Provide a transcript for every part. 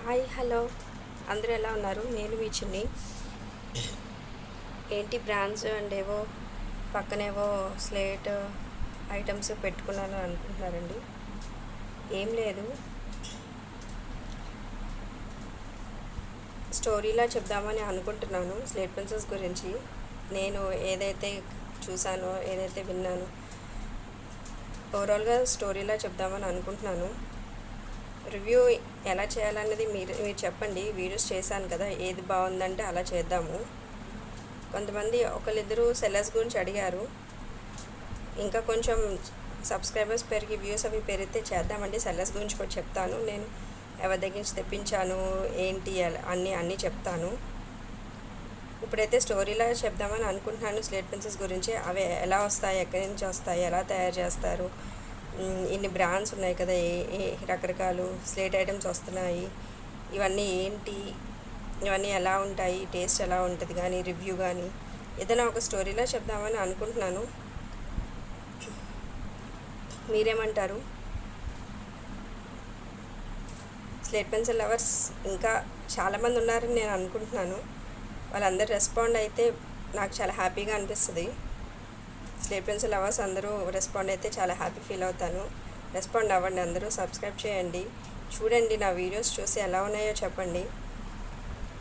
Hi hello అందరూ ఎలా ఉన్నారు? నేను మీ చిన్ని. ఏంటి బ్రాండ్స్ అండ్ ఏవో పక్కనేవో స్లేట్ ఐటమ్స్ పెట్టుకున్నాను అనుకుంటున్నారండి. ఏం లేదు, స్టోరీలా చెప్దామని అనుకుంటున్నాను స్లేట్ పెన్సిల్స్ గురించి. నేను ఏదైతే చూసానో, ఏదైతే విన్నానో ఓవరాల్గా స్టోరీలా చెప్దామని అనుకుంటున్నాను. రివ్యూ ఎలా చేయాలన్నది మీరు చెప్పండి. వీడియోస్ చేశాను కదా, ఏది బాగుందంటే అలా చేద్దాము. కొంతమంది ఒకళ్ళిద్దరు సెల్లర్స్ గురించి అడిగారు. ఇంకా కొంచెం సబ్స్క్రైబర్స్ పెరిగి వ్యూస్ అవి పెరిగితే చేద్దామండి. సెల్లర్స్ గురించి కూడా చెప్తాను. నేను ఎవరి దగ్గర నుంచి తెప్పించాను ఏంటి అన్నీ చెప్తాను. ఇప్పుడైతే స్టోరీలా చెప్దామని అనుకుంటున్నాను స్లేట్ పెన్సిల్స్ గురించి. అవి ఎలా వస్తాయి, ఎక్కడి నుంచి వస్తాయి, ఎలా తయారు చేస్తారు, ఇన్ని బ్రాండ్స్ ఉన్నాయి కదా, ఏ రకరకాలు స్లేట్ ఐటమ్స్ వస్తున్నాయి, ఇవన్నీ ఏంటి, ఇవన్నీ ఎలా ఉంటాయి, టేస్ట్ ఎలా ఉంటుంది కానీ, రివ్యూ కానీ ఏదైనా ఒక స్టోరీలా చెప్దామని అనుకుంటున్నాను. మీరేమంటారు? స్లేట్ పెన్సిల్ లవర్స్ ఇంకా చాలామంది ఉన్నారని నేను అనుకుంటున్నాను. వాళ్ళందరూ రెస్పాండ్ అయితే నాకు చాలా హ్యాపీగా అనిపిస్తుంది. స్లేట్ పెన్సిల్ లవర్స్ అందరూ రెస్పాండ్ అయితే చాలా హ్యాపీ ఫీల్ అవుతాను. రెస్పాండ్ అవ్వండి, అందరూ సబ్స్క్రైబ్ చేయండి, చూడండి, నా వీడియోస్ చూసి ఎలా ఉన్నాయో చెప్పండి.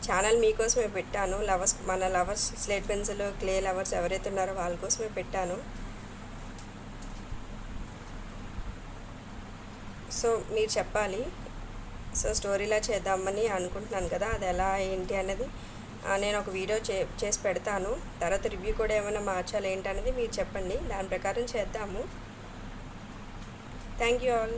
ఛానల్ మీకోసమే పెట్టాను. మన lovers, slate pencil clay lovers ఎవరైతే ఉన్నారో వాళ్ళ కోసమే పెట్టాను. సో మీరు చెప్పాలి. సో స్టోరీలా చేద్దామని అనుకుంటున్నాను కదా, అది ఎలా ఏంటి అనేది నేను ఒక వీడియో చేసి పెడతాను. తర్వాత రివ్యూ కూడా ఏమైనా మార్చాలి ఏంటి అనేది మీరు చెప్పండి, దాని ప్రకారం చేద్దాము. Thank you all.